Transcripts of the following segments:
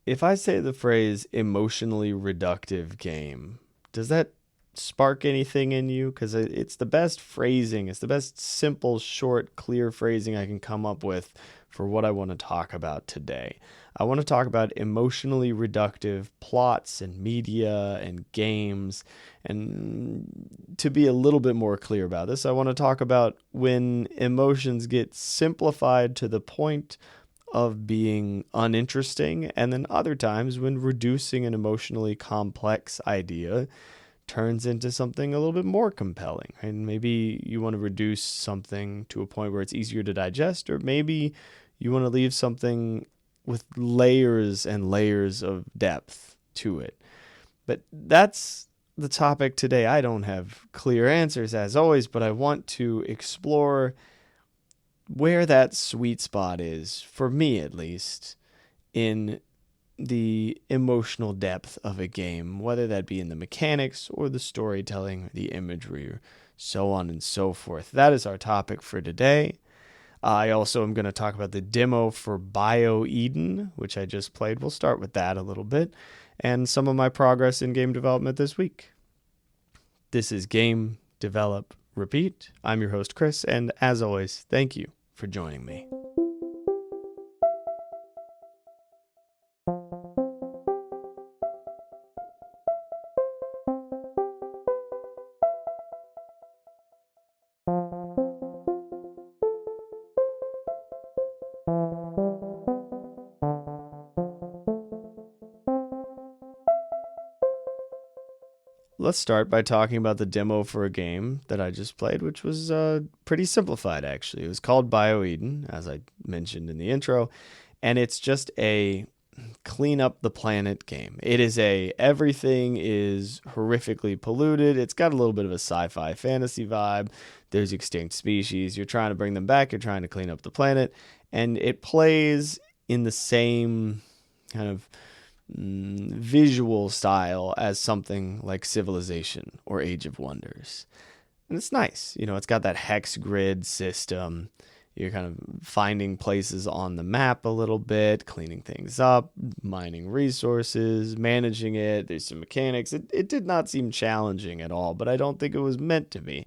If I say the phrase emotionally reductive game, does that spark anything in you? Because it's the best phrasing, it's the best simple, short, clear phrasing I can come up with for what I want to talk about today. I want to talk about emotionally reductive plots and media and games. And to be a little bit more clear about this, I want to talk about when emotions get simplified to the point of being uninteresting, and then other times when reducing an emotionally complex idea turns into something a little bit more compelling. And maybe you want to reduce something to a point where it's easier to digest, or maybe you want to leave something with layers and layers of depth to it. But that's the topic today. I don't have clear answers as always, but I want to explore where that sweet spot is, for me at least, in the emotional depth of a game, whether that be in the mechanics or the storytelling, or the imagery, or so on and so forth. That is our topic for today. I also am going to talk about the demo for BioEden, which I just played. We'll start with that a little bit, and some of my progress in game development this week. This is Game, Develop, Repeat. I'm your host, Chris, and as always, thank you for joining me. Let's start by talking about the demo for a game that I just played, which was pretty simplified, actually. It was called BioEden, as I mentioned in the intro, and it's just a clean up the planet game. It is everything is horrifically polluted. It's got a little bit of a sci-fi fantasy vibe. There's extinct species. You're trying to bring them back. You're trying to clean up the planet, and it plays in the same kind of visual style as something like Civilization or Age of Wonders. And it's nice. It's got that hex grid system. You're kind of finding places on the map a little bit, cleaning things up, mining resources, managing it. There's some mechanics. It did not seem challenging at all, but I don't think it was meant to be,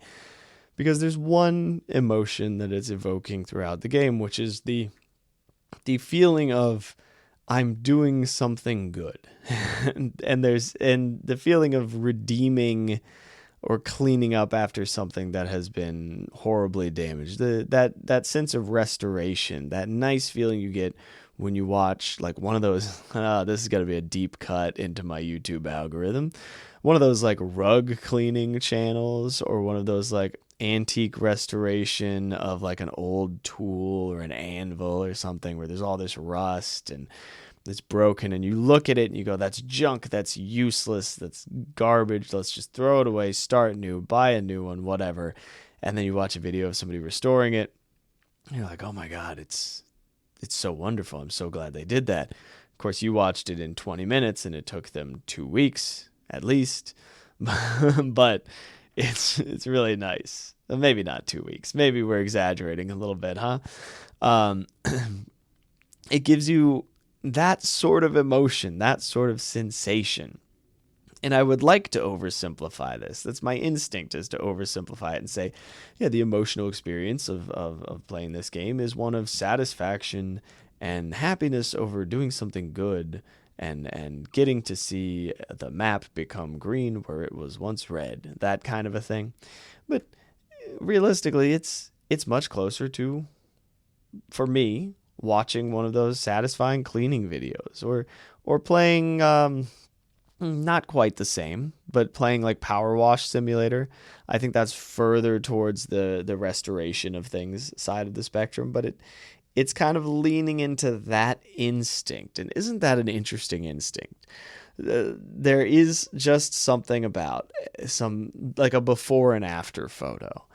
because there's one emotion that it's evoking throughout the game, which is the feeling of I'm doing something good. and the feeling of redeeming or cleaning up after something that has been horribly damaged. That sense of restoration, that nice feeling you get when you watch like one of those, this is going to be a deep cut into my YouTube algorithm, one of those like rug cleaning channels, or one of those like antique restoration of like an old tool or an anvil or something where there's all this rust and it's broken, and you look at it and you go, that's junk, that's useless, that's garbage, let's just throw it away, start new, buy a new one, whatever. And then you watch a video of somebody restoring it and you're like, oh my God, it's so wonderful, I'm so glad they did that. Of course, you watched it in 20 minutes and it took them 2 weeks at least. But it's really nice. Maybe not 2 weeks, maybe we're exaggerating a little bit, huh? It gives you that sort of emotion, that sort of sensation. And I would like to oversimplify this. That's my instinct, is to oversimplify it and say, yeah, the emotional experience of playing this game is one of satisfaction and happiness over doing something good and getting to see the map become green where it was once red, that kind of a thing. But realistically, it's much closer to, for me, watching one of those satisfying cleaning videos, or playing not quite the same, but playing like Power Wash Simulator. I think that's further towards the restoration of things side of the spectrum, but it's kind of leaning into that instinct. And isn't that an interesting instinct? There is just something about some like a before and after photo.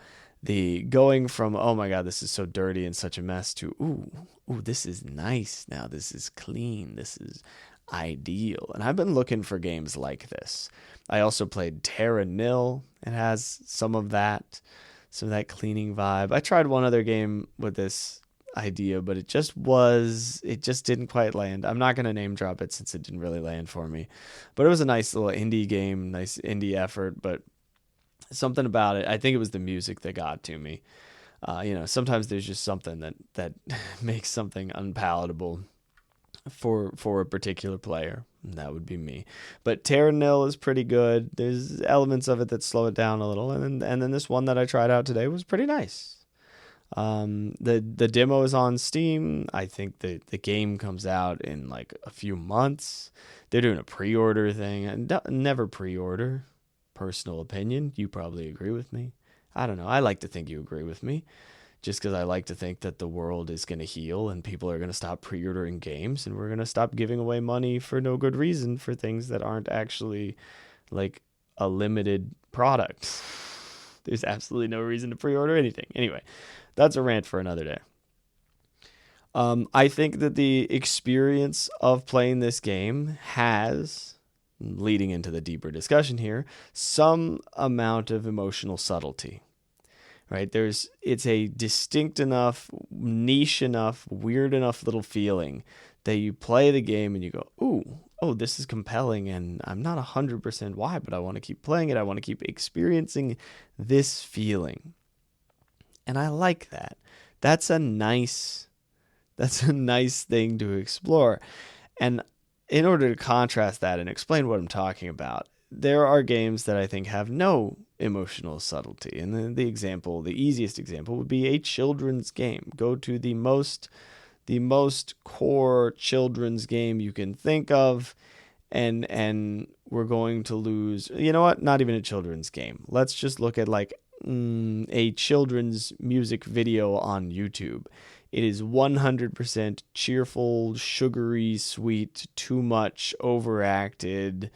The going from, oh my God, this is so dirty and such a mess, to, ooh, this is nice now. This is clean. This is ideal. And I've been looking for games like this. I also played Terra Nil. It has some of that cleaning vibe. I tried one other game with this idea, but it just didn't quite land. I'm not going to name drop it since it didn't really land for me, but it was a nice little indie game, nice indie effort, but something about it, I think it was the music that got to me. Sometimes there's just something that makes something unpalatable for a particular player. And that would be me. But Terra Nil is pretty good. There's elements of it that slow it down a little, and then this one that I tried out today was pretty nice. The demo is on Steam. I think the game comes out in like a few months. They're doing a pre-order thing. And never pre-order. Personal opinion. You probably agree with me. I don't know. I like to think you agree with me. Just because I like to think that the world is going to heal and people are going to stop pre-ordering games and we're going to stop giving away money for no good reason for things that aren't actually like a limited product. There's absolutely no reason to pre-order anything. Anyway, that's a rant for another day. I think that the experience of playing this game has, leading into the deeper discussion here, some amount of emotional subtlety. Right? It's a distinct enough, niche enough, weird enough little feeling that you play the game and you go, oh, this is compelling, and I'm not 100% why, but I want to keep playing it. I want to keep experiencing this feeling. And I like that. That's a nice thing to explore. And in order to contrast that and explain what I'm talking about, there are games that I think have no emotional subtlety. And the easiest example would be a children's game. Go to the most core children's game you can think of, and we're going to lose. You know what? Not even a children's game. Let's just look at like a children's music video on YouTube. It is 100% cheerful, sugary, sweet, too much, overacted.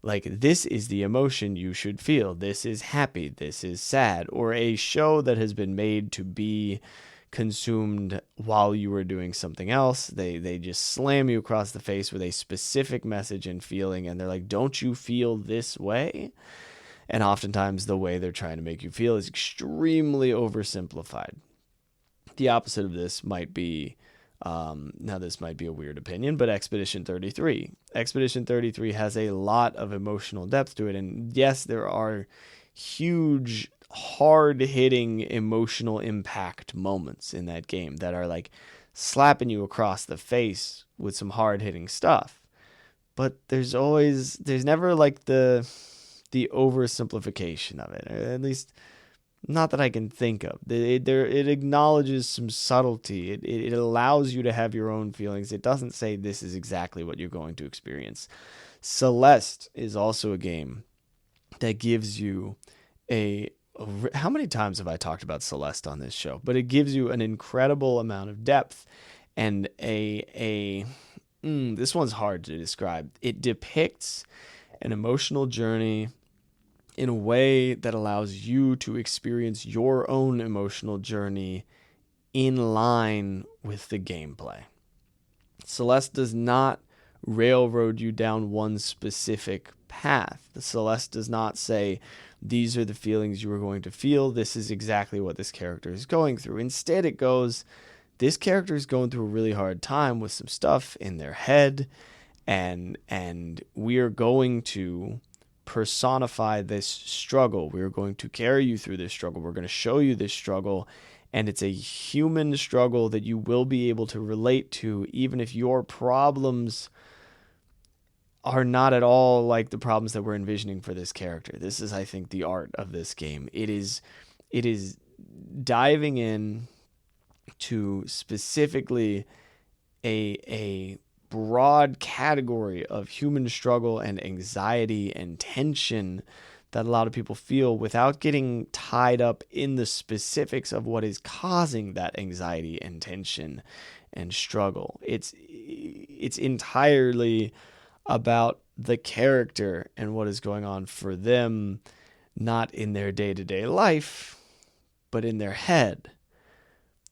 Like, this is the emotion you should feel. This is happy. This is sad. Or a show that has been made to be consumed while you were doing something else. They just slam you across the face with a specific message and feeling, and they're like, don't you feel this way? And oftentimes the way they're trying to make you feel is extremely oversimplified. The opposite of this might be, now this might be a weird opinion, but Expedition 33. Expedition 33 has a lot of emotional depth to it. And yes, there are huge, hard-hitting emotional impact moments in that game that are like slapping you across the face with some hard-hitting stuff. But there's never like the oversimplification of it, or at least not that I can think of. It acknowledges some subtlety. It allows you to have your own feelings. It doesn't say this is exactly what you're going to experience. Celeste is also a game that gives you how many times have I talked about Celeste on this show? But it gives you an incredible amount of depth and this one's hard to describe. It depicts an emotional journey in a way that allows you to experience your own emotional journey in line with the gameplay. Celeste does not railroad you down one specific path. The Celeste does not say, these are the feelings you are going to feel. This is exactly what this character is going through. Instead, it goes, this character is going through a really hard time with some stuff in their head, and we are going to personify this struggle. We're going to carry you through this struggle. We're going to show you this struggle, and it's a human struggle that you will be able to relate to, even if your problems are not at all like the problems that we're envisioning for this character. This is, I think, the art of this game. It is diving in to specifically a broad category of human struggle and anxiety and tension that a lot of people feel without getting tied up in the specifics of what is causing that anxiety and tension and struggle. It's entirely about the character and what is going on for them, not in their day-to-day life, but in their head,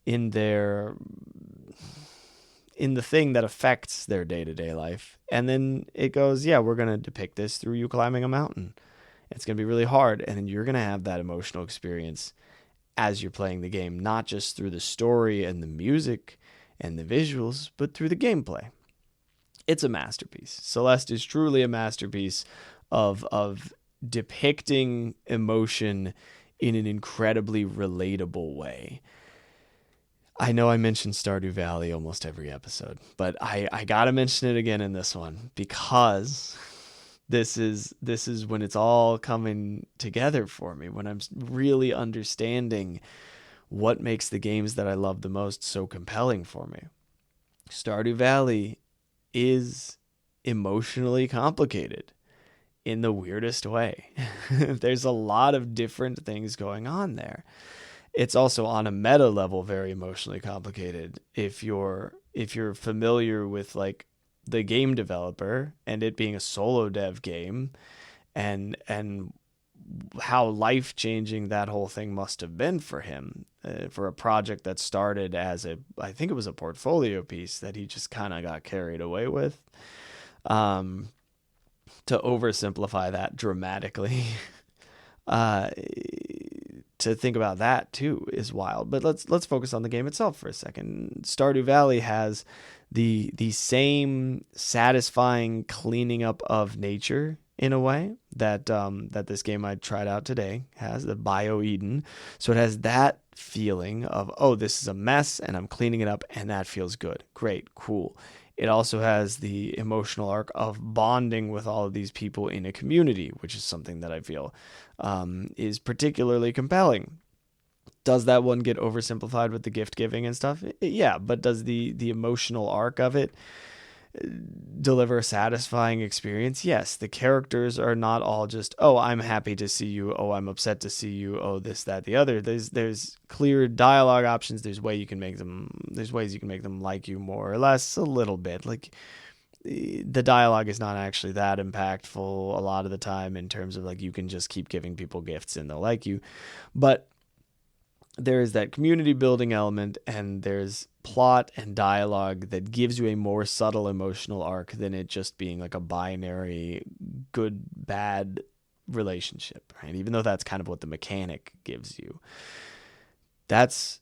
in the thing that affects their day-to-day life. And then it goes, yeah, we're going to depict this through you climbing a mountain. It's going to be really hard, and then you're going to have that emotional experience as you're playing the game, not just through the story and the music and the visuals, but through the gameplay. It's a masterpiece. Celeste is truly a masterpiece of depicting emotion in an incredibly relatable way. I know I mention Stardew Valley almost every episode, but I gotta mention it again in this one because this is when it's all coming together for me, when I'm really understanding what makes the games that I love the most so compelling for me. Stardew Valley is emotionally complicated in the weirdest way. There's a lot of different things going on there. It's also on a meta level very emotionally complicated. If you're familiar with like the game developer and it being a solo dev game and how life-changing that whole thing must have been for him, for a project that started as I think it was a portfolio piece that he just kind of got carried away with. To oversimplify that dramatically, to think about that too is wild. But let's focus on the game itself for a second. Stardew Valley has the same satisfying cleaning up of nature in a way that this game I tried out today has, the BioEden. So it has that feeling of, oh, this is a mess and I'm cleaning it up and that feels good. Great, cool. It also has the emotional arc of bonding with all of these people in a community, which is something that I feel is particularly compelling. Does that one get oversimplified with the gift giving and stuff? Yeah, but does the emotional arc of it deliver a satisfying experience? Yes, the characters are not all just, oh, I'm happy to see you, oh, I'm upset to see you, oh, this, that, the other. There's clear dialogue options. There's ways you can make them like you more or less, a little bit. Like the dialogue is not actually that impactful a lot of the time in terms of like you can just keep giving people gifts and they'll like you. But there is that community building element and there's plot and dialogue that gives you a more subtle emotional arc than it just being like a binary good bad relationship, right? Even though that's kind of what the mechanic gives you. That's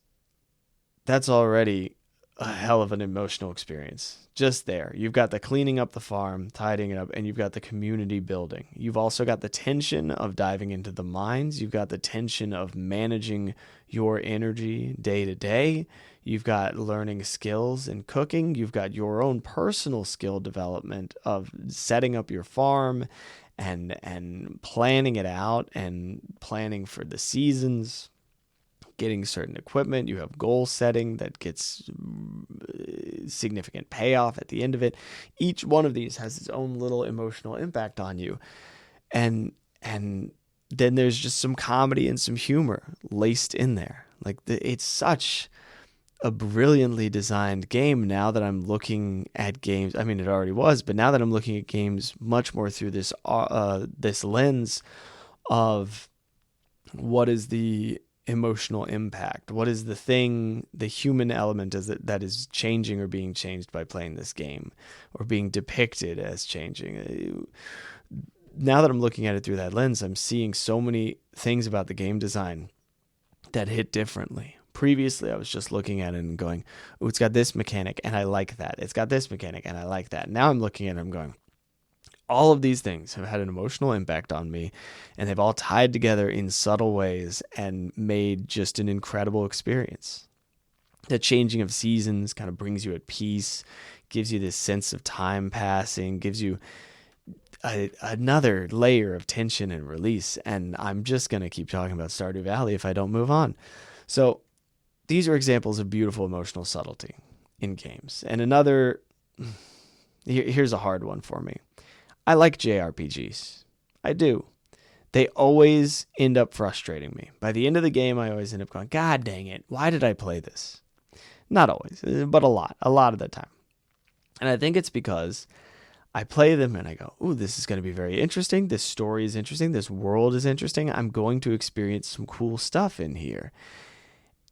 already a hell of an emotional experience. Just there. You've got the cleaning up the farm, tidying it up, and you've got the community building. You've also got the tension of diving into the mines. You've got the tension of managing your energy day to day. You've got learning skills and cooking. You've got your own personal skill development of setting up your farm and planning it out and planning for the seasons, getting certain equipment. You have goal setting that gets significant payoff at the end of it. Each one of these has its own little emotional impact on you. And then there's just some comedy and some humor laced in there. Like it's such a brilliantly designed game now that I'm looking at games. I mean, it already was, but now that I'm looking at games much more through this lens of what is the emotional impact? What is the thing, the human element that is changing or being changed by playing this game or being depicted as changing? Now that I'm looking at it through that lens, I'm seeing so many things about the game design that hit differently. Previously, I was just looking at it and going, oh, it's got this mechanic and I like that. It's got this mechanic and I like that. Now I'm looking at it and I'm going, all of these things have had an emotional impact on me, and they've all tied together in subtle ways and made just an incredible experience. The changing of seasons kind of brings you at peace, gives you this sense of time passing, gives you another layer of tension and release. And I'm just going to keep talking about Stardew Valley if I don't move on. So these are examples of beautiful emotional subtlety in games. And another, here's a hard one for me. I like JRPGs. I do. They always end up frustrating me. By the end of the game, I always end up going, God dang it, why did I play this? Not always, but a lot of the time. And I think it's because I play them and I go, ooh, this is going to be very interesting. This story is interesting. This world is interesting. I'm going to experience some cool stuff in here.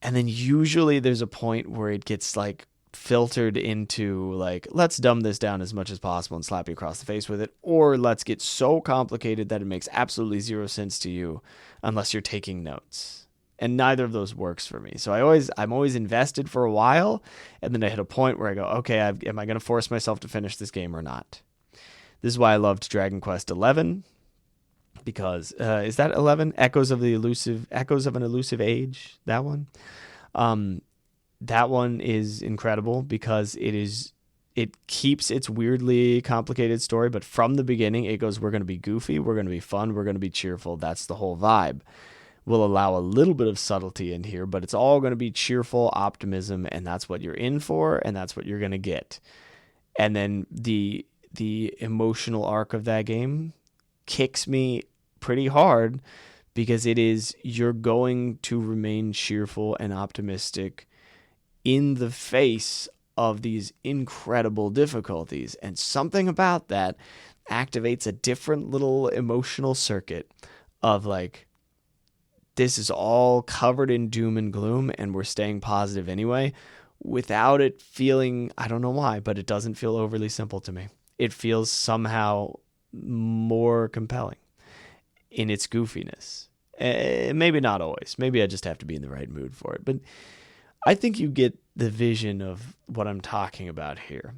And then usually there's a point where it gets like filtered into like, let's dumb this down as much as possible and slap you across the face with it, or let's get so complicated that it makes absolutely zero sense to you unless you're taking notes. And neither of those works for me. So I'm always invested for a while, and then I hit a point where I go, okay, am I going to force myself to finish this game or not? This is why I loved Dragon Quest XI, because is that 11? Echoes of an Elusive Age. That one. That one is incredible because it keeps its weirdly complicated story, but from the beginning it goes, we're going to be goofy, we're going to be fun, we're going to be cheerful. That's the whole vibe. We'll allow a little bit of subtlety in here, but it's all going to be cheerful optimism, and that's what you're in for, and that's what you're going to get. And then the emotional arc of that game kicks me pretty hard because you're going to remain cheerful and optimistic in the face of these incredible difficulties. And something about that activates a different little emotional circuit of like, this is all covered in doom and gloom and we're staying positive anyway, without it feeling, I don't know why, but it doesn't feel overly simple to me. It feels somehow more compelling in its goofiness. Maybe not always. Maybe I just have to be in the right mood for it. But I think you get the vision of what I'm talking about here.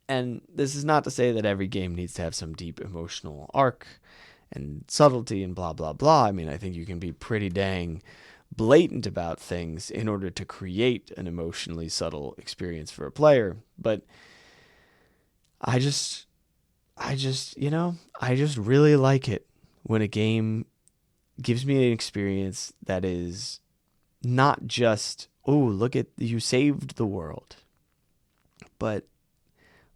And this is not to say that every game needs to have some deep emotional arc and subtlety and blah, blah, blah. I mean, I think you can be pretty dang blatant about things in order to create an emotionally subtle experience for a player. But I just really like it when a game gives me an experience that is not just, oh, look at, you saved the world, but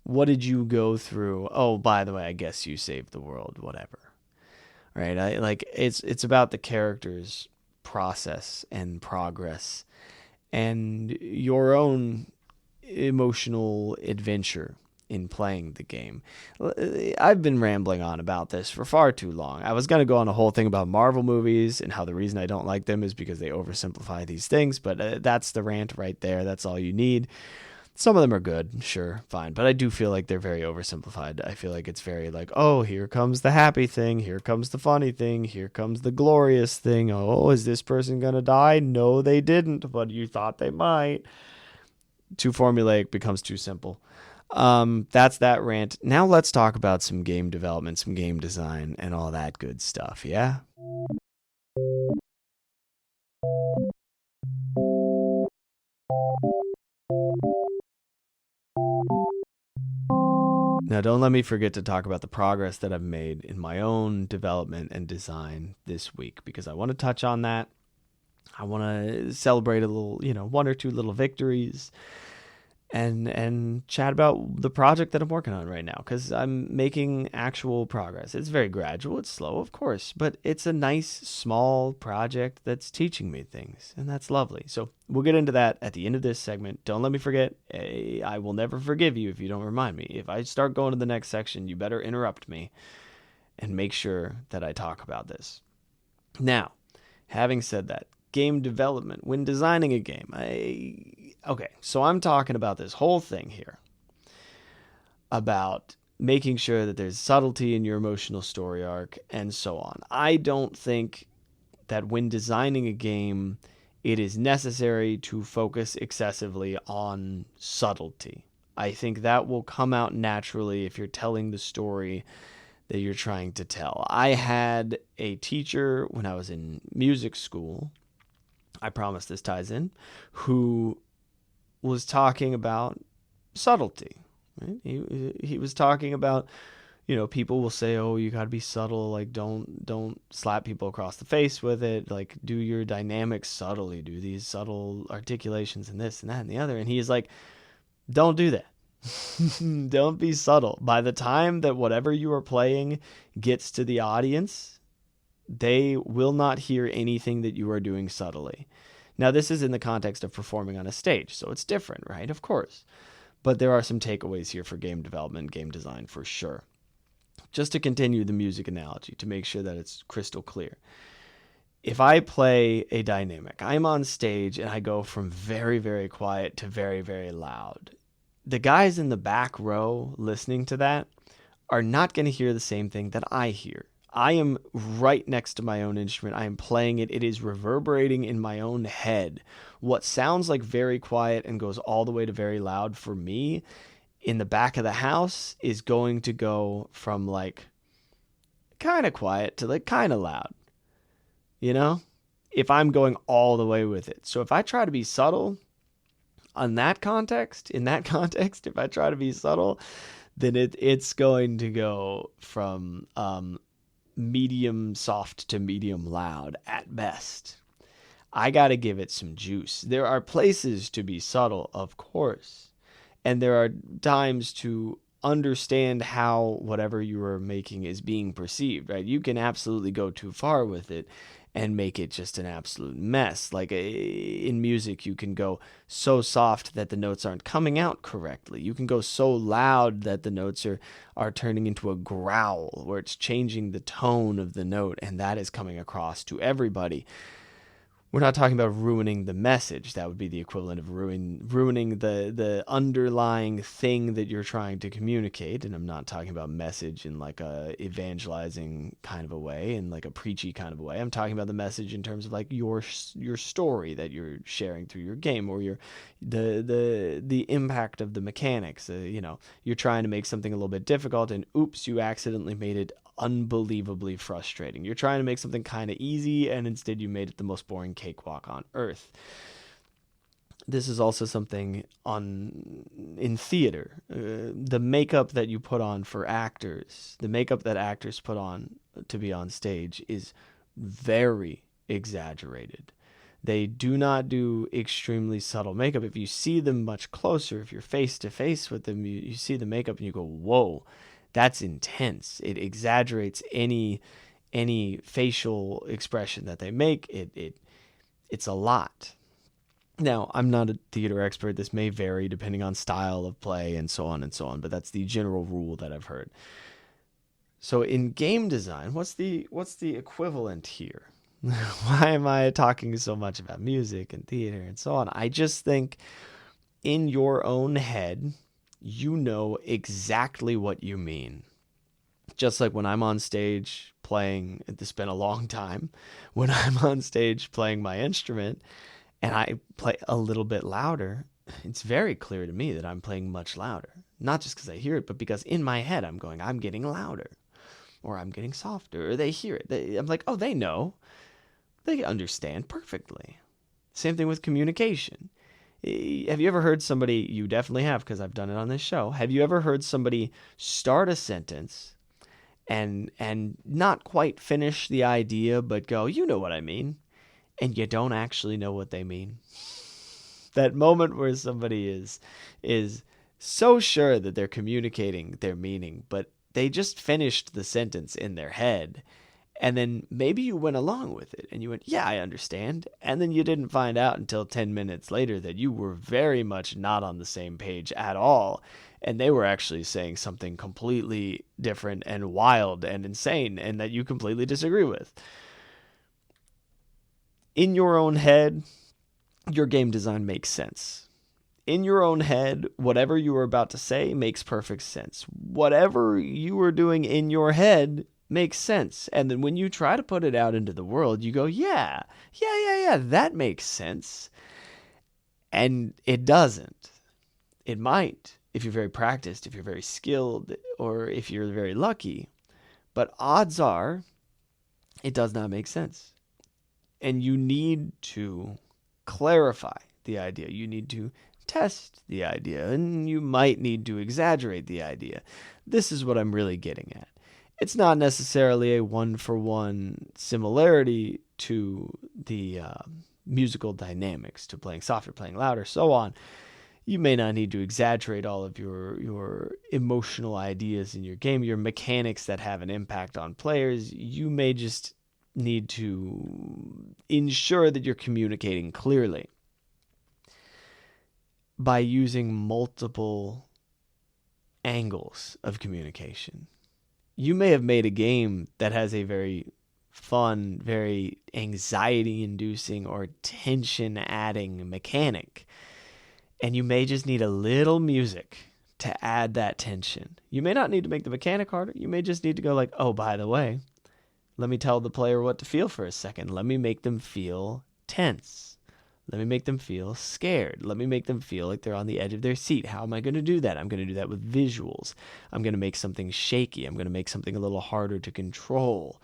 what did you go through? Oh, by the way, I guess you saved the world, whatever. Right? It's about the character's process and progress and your own emotional adventure in playing the game. I've been rambling on about this for far too long. I was going to go on a whole thing about Marvel movies and how the reason I don't like them is because they oversimplify these things, but that's the rant right there. That's all you need. Some of them are good, sure, fine, but I do feel like they're very oversimplified. I feel like it's very like, oh, here comes the happy thing, here comes the funny thing, here comes the glorious thing. Oh, is this person going to die? No, they didn't, but you thought they might. Too formulaic, becomes too simple. That's that rant. Now let's talk about some game development, some game design, and all that good stuff, yeah? Now, don't let me forget to talk about the progress that I've made in my own development and design this week, because I want to touch on that. I want to celebrate a little, one or two little victories and chat about the project that I'm working on right now, because I'm making actual progress. It's very gradual. It's slow, of course, but it's a nice, small project that's teaching me things, and that's lovely. So we'll get into that at the end of this segment. Don't let me forget. I will never forgive you if you don't remind me. If I start going to the next section, you better interrupt me and make sure that I talk about this. Now, having said that, game development, when designing a game, okay, so I'm talking about this whole thing here about making sure that there's subtlety in your emotional story arc and so on. I don't think that when designing a game, it is necessary to focus excessively on subtlety. I think that will come out naturally if you're telling the story that you're trying to tell. I had a teacher when I was in music school, I promise this ties in, who was talking about subtlety. Right? He was talking about, people will say, oh, you got to be subtle, like don't slap people across the face with it, like do your dynamics subtly, do these subtle articulations and this and that and the other. And he is like, don't do that. Don't be subtle. By the time that whatever you are playing gets to the audience, they will not hear anything that you are doing subtly. Now, this is in the context of performing on a stage, so it's different, right? Of course. But there are some takeaways here for game development, game design for sure. Just to continue the music analogy, to make sure that it's crystal clear. If I play a dynamic, I'm on stage and I go from very, very quiet to very, very loud. The guys in the back row listening to that are not going to hear the same thing that I hear. I am right next to my own instrument. I am playing it. It is reverberating in my own head. What sounds like very quiet and goes all the way to very loud for me in the back of the house is going to go from like kind of quiet to like kind of loud, you know, if I'm going all the way with it. So if I try to be subtle in that context, if I try to be subtle, then it's going to go from medium soft to medium loud at best. I got to give it some juice. There are places to be subtle, of course, and there are times to understand how whatever you are making is being perceived, right? You can absolutely go too far with it and make it just an absolute mess. Like in music, you can go so soft that the notes aren't coming out correctly. You can go so loud that the notes are turning into a growl, where it's changing the tone of the note, and that is coming across to everybody. We're not talking about ruining the message. That would be the equivalent of ruining the underlying thing that you're trying to communicate. And I'm not talking about message in like a evangelizing kind of a way, in like a preachy kind of a way. I'm talking about the message in terms of like your story that you're sharing through your game, or the impact of the mechanics. You're trying to make something a little bit difficult, and oops, you accidentally made it unbelievably frustrating. You're trying to make something kind of easy, and instead you made it the most boring cakewalk on earth. This is also something in theater. The makeup that you put on for actors, the makeup that actors put on to be on stage is very exaggerated. They do not do extremely subtle makeup. If you see them much closer, if you're face to face with them, you see the makeup and you go, whoa, that's intense. It exaggerates any facial expression that they make. It's a lot. Now, I'm not a theater expert. This may vary depending on style of play and so on, but that's the general rule that I've heard. So in game design, what's the equivalent here? Why am I talking so much about music and theater and so on? I just think in your own head, you know exactly what you mean. Just like when I'm on stage playing, it's been a long time, when I'm on stage playing my instrument and I play a little bit louder, it's very clear to me that I'm playing much louder. Not just because I hear it, but because in my head I'm going, I'm getting louder, or I'm getting softer, or they hear it. I'm like, oh, they know. They understand perfectly. Same thing with communication. Have you ever heard somebody, you definitely have because I've done it on this show, have you ever heard somebody start a sentence and not quite finish the idea but go, you know what I mean, and you don't actually know what they mean? That moment where somebody is so sure that they're communicating their meaning, but they just finished the sentence in their head. And then maybe you went along with it and you went, yeah, I understand. And then you didn't find out until 10 minutes later that you were very much not on the same page at all. And they were actually saying something completely different and wild and insane, and that you completely disagree with. In your own head, your game design makes sense. In your own head, whatever you were about to say makes perfect sense. Whatever you were doing in your head makes sense. And then when you try to put it out into the world, you go, yeah, that makes sense. And it doesn't. It might, if you're very practiced, if you're very skilled, or if you're very lucky. But odds are, it does not make sense. And you need to clarify the idea. You need to test the idea, and you might need to exaggerate the idea. This is what I'm really getting at. It's not necessarily a one-for-one similarity to the musical dynamics, to playing softer, playing louder, so on. You may not need to exaggerate all of your emotional ideas in your game, your mechanics that have an impact on players. You may just need to ensure that you're communicating clearly by using multiple angles of communication. You may have made a game that has a very fun, very anxiety-inducing or tension-adding mechanic, and you may just need a little music to add that tension. You may not need to make the mechanic harder. You may just need to go like, oh, by the way, Let me tell the player what to feel for a second. Let me make them feel tense. Let me make them feel scared. Let me make them feel like they're on the edge of their seat. How am I going to do that? I'm going to do that with visuals. I'm going to make something shaky. I'm going to make something a little harder to control.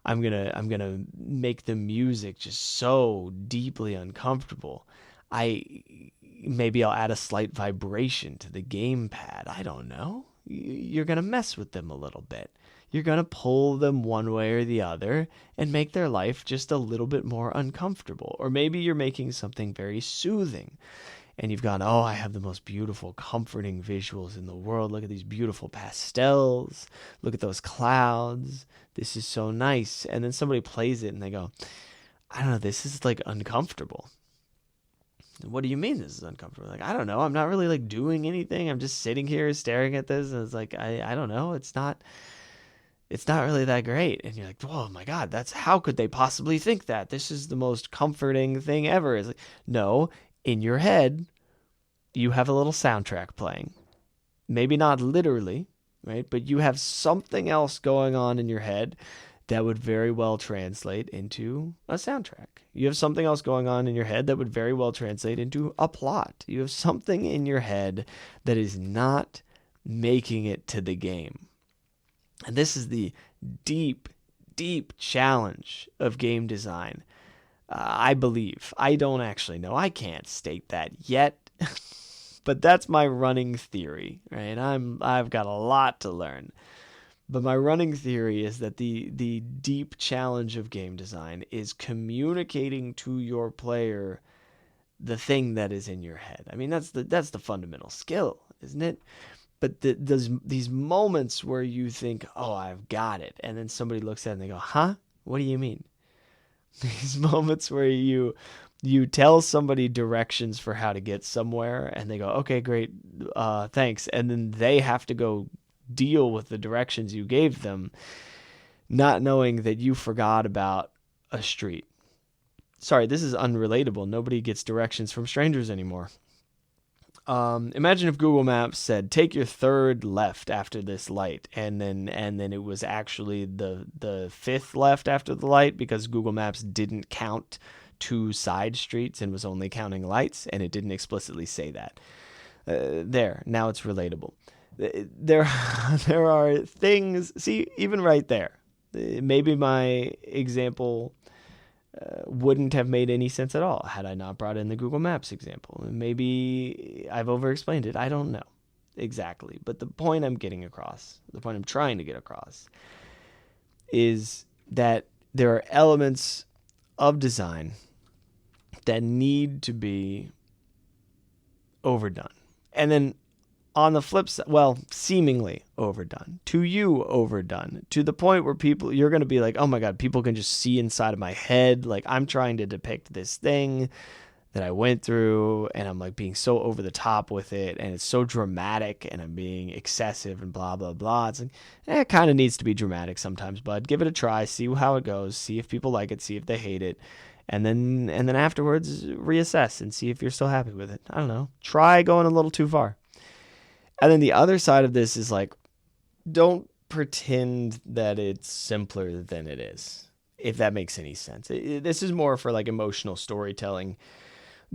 I'm going to make the music just so deeply uncomfortable. Maybe I'll add a slight vibration to the gamepad. I don't know. You're going to mess with them a little bit. You're going to pull them one way or the other and make their life just a little bit more uncomfortable. Or maybe you're making something very soothing and you've gone, oh, I have the most beautiful, comforting visuals in the world. Look at these beautiful pastels. Look at those clouds. This is so nice. And then somebody plays it and they go, I don't know, this is like uncomfortable. What do you mean this is uncomfortable? Like, I don't know. I'm not really like doing anything. I'm just sitting here staring at this. And it's like, I don't know. It's not really that great. And you're like, oh my God, how could they possibly think that? This is the most comforting thing ever. It's like, no, in your head, you have a little soundtrack playing. Maybe not literally, right? But you have something else going on in your head that would very well translate into a soundtrack. You have something else going on in your head that would very well translate into a plot. You have something in your head that is not making it to the game. And this is the deep, deep challenge of game design. I believe. I don't actually know. I can't state that yet. But that's my running theory, right? I've got a lot to learn. But my running theory is that the deep challenge of game design is communicating to your player the thing that is in your head. I mean, that's the fundamental skill, isn't it? But there's these moments where you think, oh, I've got it. And then somebody looks at it and they go, huh? What do you mean? These moments where you tell somebody directions for how to get somewhere and they go, okay, great, thanks. And then they have to go deal with the directions you gave them, not knowing that you forgot about a street. Sorry, this is unrelatable. Nobody gets directions from strangers anymore. Imagine if Google Maps said, take your third left after this light, and then it was actually the fifth left after the light because Google Maps didn't count 2 side streets and was only counting lights, and it didn't explicitly say that. Now it's relatable. There are things, see, even right there, maybe my example wouldn't have made any sense at all had I not brought in the Google Maps example. Maybe I've overexplained it. I don't know exactly. But the point I'm getting across, the point I'm trying to get across, is that there are elements of design that need to be overdone. And then on the flip side, well, seemingly overdone, to you overdone, to the point where you're going to be like, oh my God, people can just see inside of my head. Like I'm trying to depict this thing that I went through and I'm like being so over the top with it and it's so dramatic and I'm being excessive and blah, blah, blah. It's like, it kind of needs to be dramatic sometimes, bud. Give it a try, see how it goes, see if people like it, see if they hate it. And then afterwards reassess and see if you're still happy with it. I don't know. Try going a little too far. And then the other side of this is like, don't pretend that it's simpler than it is, if that makes any sense. This is more for like emotional storytelling.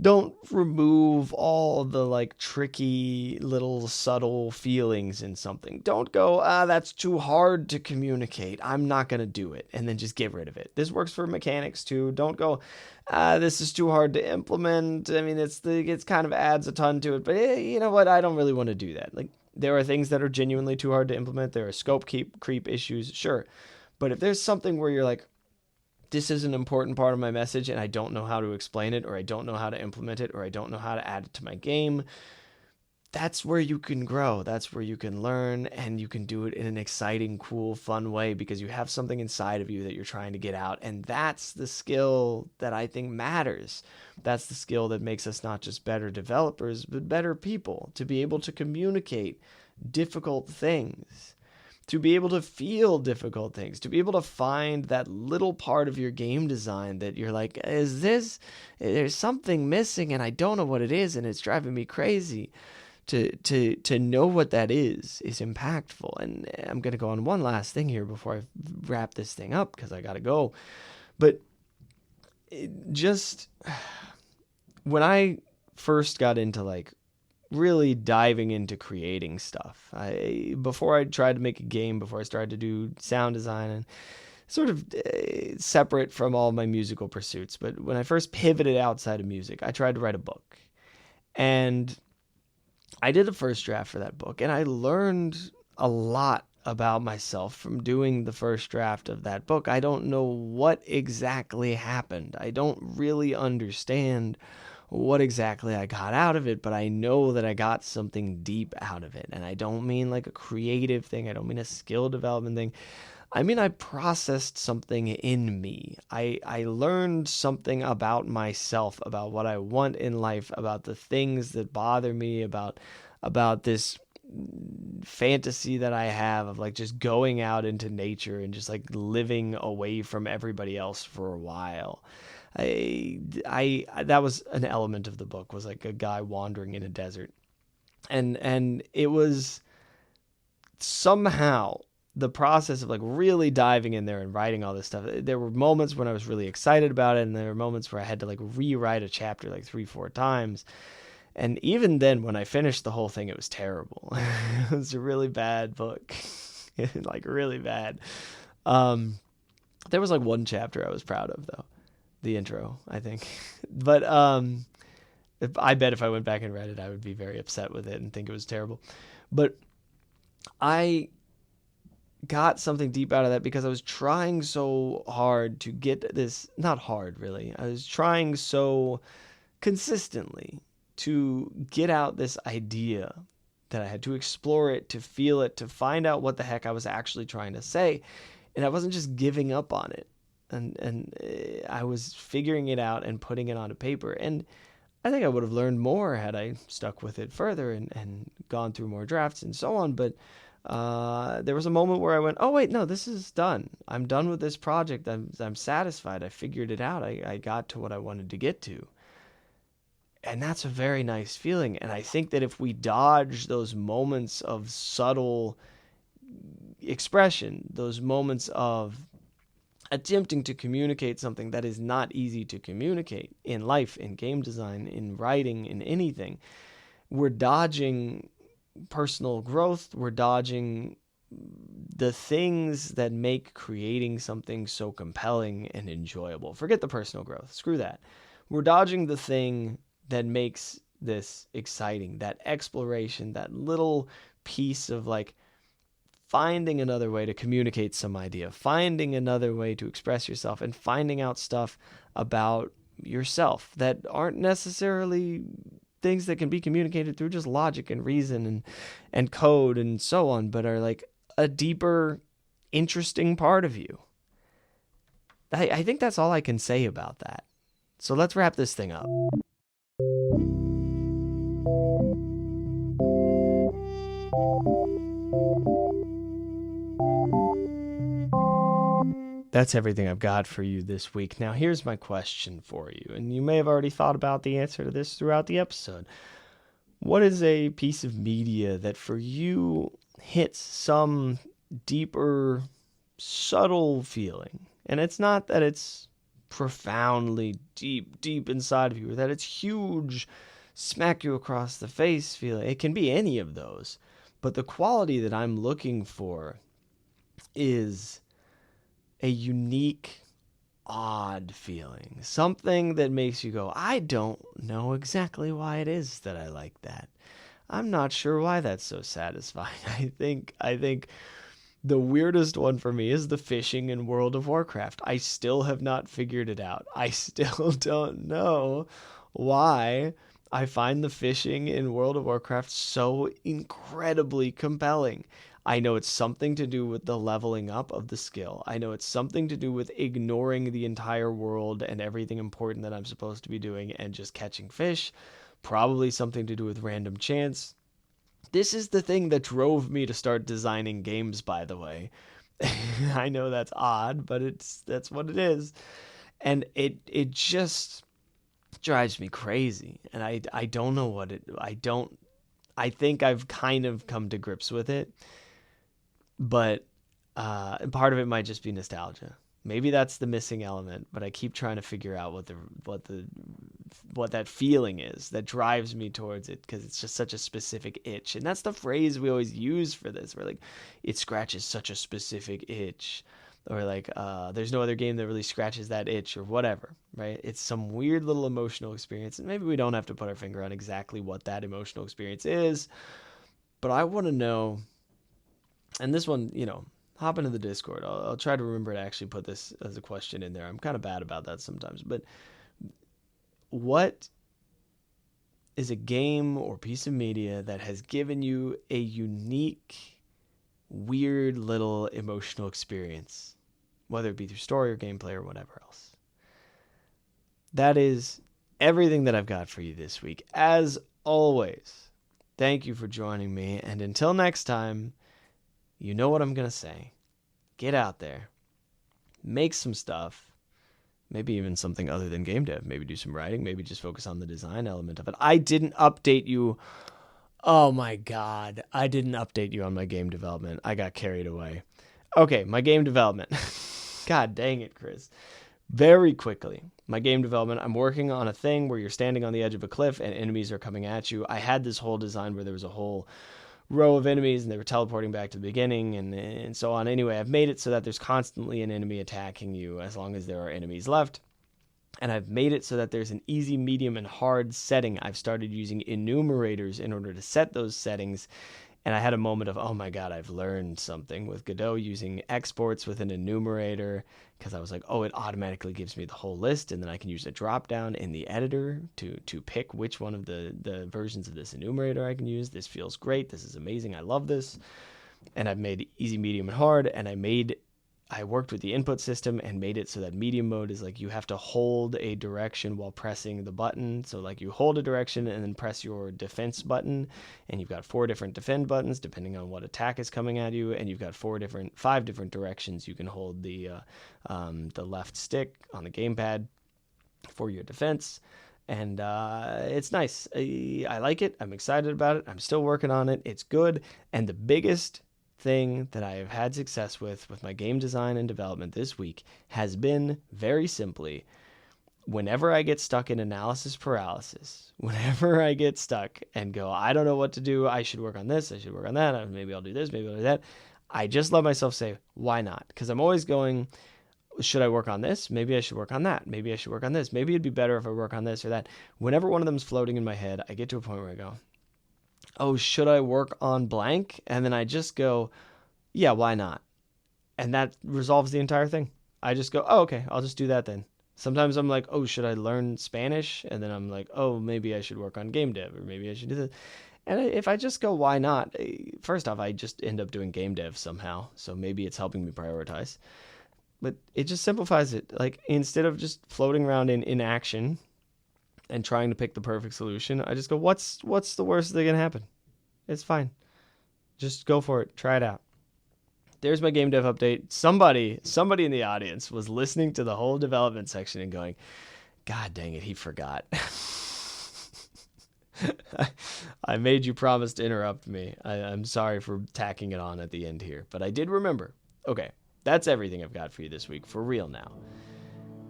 Don't remove all the like tricky little subtle feelings in something. Don't go, that's too hard to communicate. I'm not going to do it. And then just get rid of it. This works for mechanics too. Don't go, this is too hard to implement. I mean, it's kind of adds a ton to it, but you know what? I don't really want to do that. Like there are things that are genuinely too hard to implement. There are scope creep issues. Sure. But if there's something where you're like, this is an important part of my message and I don't know how to explain it, or I don't know how to implement it, or I don't know how to add it to my game, that's where you can grow. That's where you can learn, and you can do it in an exciting, cool, fun way because you have something inside of you that you're trying to get out. And that's the skill that I think matters. That's the skill that makes us not just better developers, but better people, to be able to communicate difficult things, to be able to feel difficult things, to be able to find that little part of your game design that you're like, there's something missing and I don't know what it is and it's driving me crazy. to know what that is impactful. And I'm going to go on one last thing here before I wrap this thing up, because I got to go. But just when I first got into like really diving into creating stuff, before I tried to make a game, before I started to do sound design, and sort of separate from all my musical pursuits, but when I first pivoted outside of music, I tried to write a book. And I did the first draft for that book, and I learned a lot about myself from doing the first draft of that book. I don't know what exactly happened. I don't really understand what exactly I got out of it, but I know that I got something deep out of it. And I don't mean like a creative thing. I don't mean a skill development thing. I mean, I processed something in me. I learned something about myself, about what I want in life, about the things that bother me, about this fantasy that I have of like just going out into nature and just like living away from everybody else for a while. I that was an element of the book, was like a guy wandering in a desert. And it was somehow the process of like really diving in there and writing all this stuff. There were moments when I was really excited about it, and there were moments where I had to like rewrite a chapter like 3-4 times. And even then, when I finished the whole thing, it was terrible. It was a really bad book. Like really bad. There was like one chapter I was proud of though. The intro, I think. But I bet if I went back and read it, I would be very upset with it and think it was terrible. But I got something deep out of that because I was trying so hard to get this, not hard really, I was trying so consistently to get out this idea that I had to explore it, to feel it, to find out what the heck I was actually trying to say. And I wasn't just giving up on it. And I was figuring it out and putting it onto paper. And I think I would have learned more had I stuck with it further and gone through more drafts and so on. But there was a moment where I went, oh, wait, no, this is done. I'm done with this project. I'm satisfied. I figured it out. I got to what I wanted to get to. And that's a very nice feeling. And I think that if we dodge those moments of subtle expression, those moments of attempting to communicate something that is not easy to communicate in life, in game design, in writing, in anything, we're dodging personal growth. We're dodging the things that make creating something so compelling and enjoyable. Forget the personal growth. Screw that. We're dodging the thing that makes this exciting, that exploration, that little piece of like finding another way to communicate some idea, finding another way to express yourself, and finding out stuff about yourself that aren't necessarily things that can be communicated through just logic and reason and code and so on, but are like a deeper, interesting part of you. I think that's all I can say about that. So let's wrap this thing up. That's everything I've got for you this week. Now, here's my question for you, and you may have already thought about the answer to this throughout the episode. What is a piece of media that for you hits some deeper, subtle feeling? And it's not that it's profoundly deep inside of you, or that it's huge, smack you across the face feeling. It can be any of those. But the quality that I'm looking for is a unique, odd feeling. Something that makes you go, I don't know exactly why it is that I like that. I'm not sure why that's so satisfying. I think the weirdest one for me is the fishing in World of Warcraft. I still have not figured it out. I still don't know why I find the fishing in World of Warcraft so incredibly compelling. I know it's something to do with the leveling up of the skill. I know it's something to do with ignoring the entire world and everything important that I'm supposed to be doing and just catching fish. Probably something to do with random chance. This is the thing that drove me to start designing games, by the way. I know that's odd, but that's what it is. And it just drives me crazy. And I don't know what I think I've kind of come to grips with it, but part of it might just be nostalgia. Maybe that's the missing element, but I keep trying to figure out what that feeling is that drives me towards it, because it's just such a specific itch. And that's the phrase we always use for this. We're like, it scratches such a specific itch, or like, there's no other game that really scratches that itch, or whatever, right? It's some weird little emotional experience, and maybe we don't have to put our finger on exactly what that emotional experience is, but I want to know. And this one, hop into the Discord. I'll try to remember to actually put this as a question in there. I'm kind of bad about that sometimes. But what is a game or piece of media that has given you a unique, weird little emotional experience, whether it be through story or gameplay or whatever else? That is everything that I've got for you this week. As always, thank you for joining me. And until next time, you know what I'm going to say. Get out there. Make some stuff. Maybe even something other than game dev. Maybe do some writing. Maybe just focus on the design element of it. I didn't update you. Oh my God. I didn't update you on my game development. I got carried away. Okay, my game development. God dang it, Chris. Very quickly, my game development, I'm working on a thing where you're standing on the edge of a cliff and enemies are coming at you. I had this whole design where there was a whole row of enemies and they were teleporting back to the beginning and so on. Anyway, I've made it so that there's constantly an enemy attacking you as long as there are enemies left. And I've made it so that there's an easy, medium, and hard setting. I've started using enumerators in order to set those settings. And I had a moment of, oh my God, I've learned something with Godot using exports with an enumerator, because I was like, oh, it automatically gives me the whole list, and then I can use a drop down in the editor to pick which one of the versions of this enumerator I can use. This feels great. This is amazing. I love this. And I've made easy, medium, and hard, and I worked with the input system and made it so that medium mode is like you have to hold a direction while pressing the button. So like you hold a direction and then press your defense button, and you've got 4 different defend buttons depending on what attack is coming at you, and you've got 5 different directions you can hold the left stick on the gamepad for your defense. And it's nice. I like it. I'm excited about it. I'm still working on it. It's good. And the biggest thing that I have had success with my game design and development this week has been, very simply, whenever I get stuck in analysis paralysis, whenever I get stuck and go, I don't know what to do, I should work on this, I should work on that, maybe I'll do this, maybe I'll do that, I just let myself say, why not? Because I'm always going, should I work on this? Maybe I should work on that. Maybe I should work on this. Maybe it'd be better if I work on this or that. Whenever one of them's floating in my head, I get to a point where I go, oh, should I work on blank? And then I just go, yeah, why not? And that resolves the entire thing. I just go, oh, okay, I'll just do that then. Sometimes I'm like, oh, should I learn Spanish? And then I'm like, oh, maybe I should work on game dev, or maybe I should do this. And if I just go, why not? First off, I just end up doing game dev somehow. So maybe it's helping me prioritize. But it just simplifies it. Like, instead of just floating around in inaction and trying to pick the perfect solution, I just go, what's the worst that can happen? It's fine. Just go for it. Try it out. There's my game dev update. Somebody in the audience was listening to the whole development section and going, God dang it, he forgot. I made you promise to interrupt me. I'm sorry for tacking it on at the end here, but I did remember. Okay, that's everything I've got for you this week, for real now.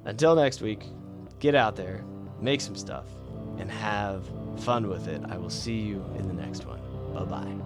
Until next week, get out there, make some stuff, and have fun with it. I will see you in the next one. Bye-bye.